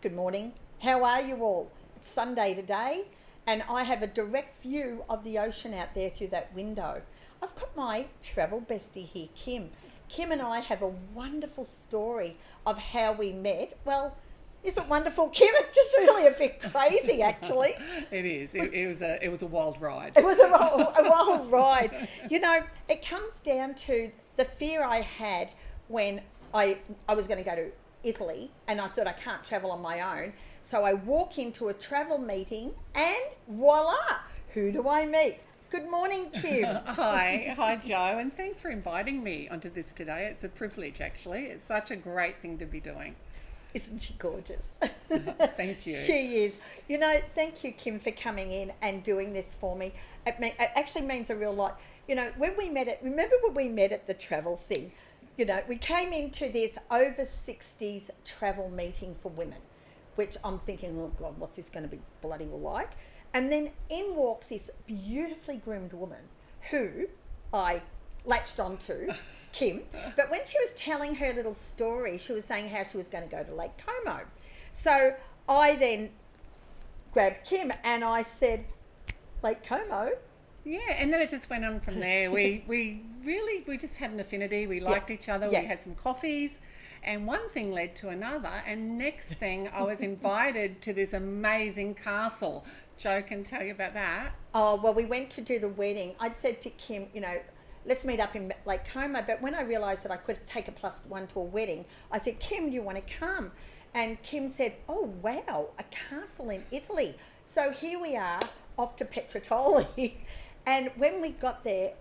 Good morning. How are you all? It's Sunday today, and I have a direct view of the ocean out there through that window. I've got my travel bestie here, Kim. Kim and I have a wonderful story of how we met. Well, is it wonderful, Kim? It's just really a bit crazy, actually. It is. It was a wild ride. It was a wild ride. It comes down to the fear I had when I was going to go to Italy, and I thought I can't travel on my own. So I walk into a travel meeting, and voila, who do I meet? Good morning, Kim. Hi, Joe, and thanks for inviting me onto this today. It's a privilege, actually. It's such a great thing to be doing. Isn't she gorgeous? Thank you. She is. Thank you, Kim, for coming in and doing this for me. It actually means a real lot. When we met remember when we met at the travel thing? We came into this over 60s travel meeting for women, which I'm thinking, oh God, what's this going to be bloody well like? And then in walks this beautifully groomed woman who I latched onto, Kim. But when she was telling her little story, she was saying how she was going to go to Lake Como. So I then grabbed Kim and I said, Lake Como? Yeah, and then it just went on from there. We just had an affinity. We liked each other. Yeah. We had some coffees, and one thing led to another. And next thing, I was invited to this amazing castle. Joe can tell you about that. Oh, well, we went to do the wedding. I'd said to Kim, let's meet up in Lake Como. But when I realised that I could take a +1 to a wedding, I said, Kim, do you want to come? And Kim said, oh, wow, a castle in Italy. So here we are, off to Petrotoli. And when we got there,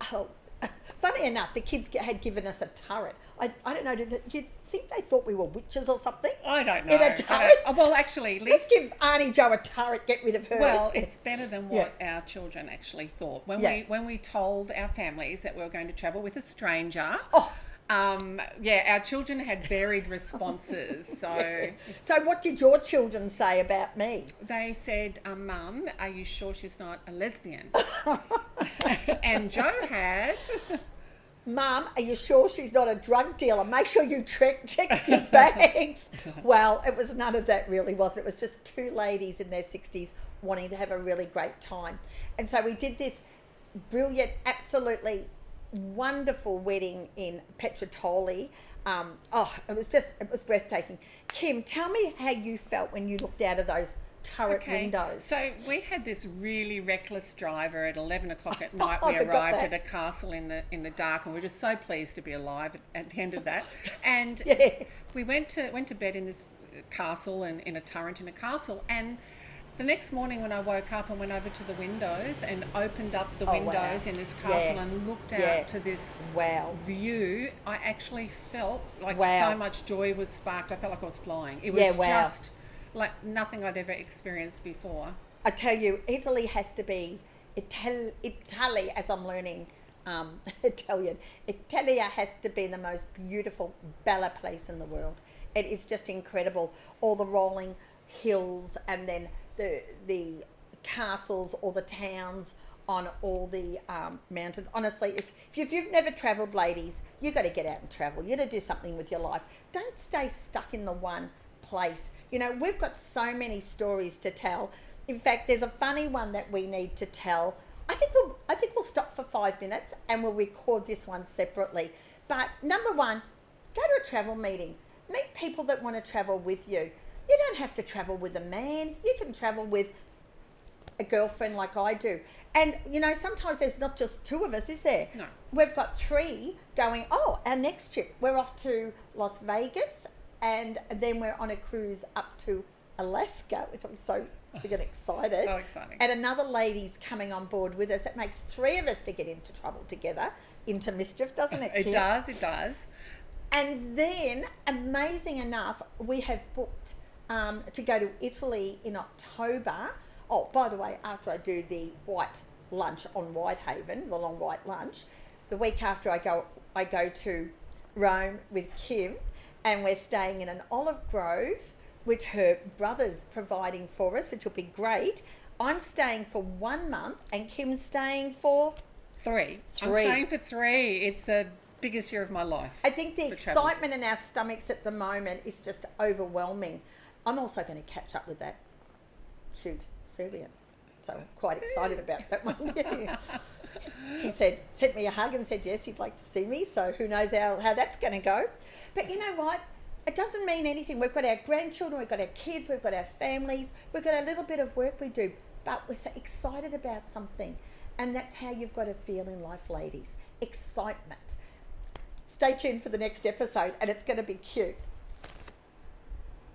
funny enough, the kids had given us a turret. I don't know, do you think they thought we were witches or something? I don't know. In a turret? Well, actually, let's give Auntie Jo a turret, get rid of her. Well, it's better than what our children actually thought. When we told our families that we were going to travel with a stranger, our children had varied responses. So what did your children say about me? They said, Mum, are you sure she's not a lesbian? And Joe had... Mum, are you sure she's not a drug dealer? Make sure you check your bags. Well, it was none of that really, was it? It was just two ladies in their 60s wanting to have a really great time. And so we did this brilliant, absolutely wonderful wedding in Petrotoli. It was breathtaking. Kim, tell me how you felt when you looked out of those turret windows. So we had this really reckless driver at 11 o'clock at night. We arrived at a castle in the dark, and we were just so pleased to be alive at the end of that. And we went to bed in this castle and in a turret in a castle. And the next morning when I woke up and went over to the windows and opened up the windows in this castle and looked out to this view, I actually felt like so much joy was sparked. I felt like I was flying. It was just like nothing I'd ever experienced before. I tell you, Italy has to be, Italy, as I'm learning Italian, Italia has to be the most beautiful, bella place in the world. It is just incredible. All the rolling hills and then the castles or the towns on all the mountains. Honestly, if you've never travelled, ladies, you've got to get out and travel. You've got to do something with your life. Don't stay stuck in the one place. We've got so many stories to tell. In fact, there's a funny one that we need to tell. I think we'll stop for 5 minutes and we'll record this one separately. But number one, go to a travel meeting. Meet people that want to travel with you. You don't have to travel with a man. You can travel with a girlfriend like I do. And, sometimes there's not just two of us, is there? No. We've got three going, our next trip, we're off to Las Vegas, and then we're on a cruise up to Alaska, which I'm so freaking excited. So exciting. And another lady's coming on board with us. It makes three of us to get into trouble together, into mischief, doesn't it, Kim? It does. And then, amazing enough, we have booked to go to Italy in October. Oh, by the way, after I do the white lunch on Whitehaven, the long white lunch, the week after I go to Rome with Kim, and we're staying in an olive grove, which her brother's providing for us, which will be great. I'm staying for 1 month, and Kim's staying for 3. I'm staying for 3. It's the biggest year of my life. I think the excitement in our stomachs at the moment is just overwhelming. I'm also going to catch up with that cute Serbian. So I'm quite excited about that one. He sent me a hug and said, yes, he'd like to see me. So who knows how that's going to go. But you know what? It doesn't mean anything. We've got our grandchildren, we've got our kids, we've got our families, we've got a little bit of work we do, but we're so excited about something. And that's how you've got to feel in life, ladies. Excitement. Stay tuned for the next episode, and it's going to be cute.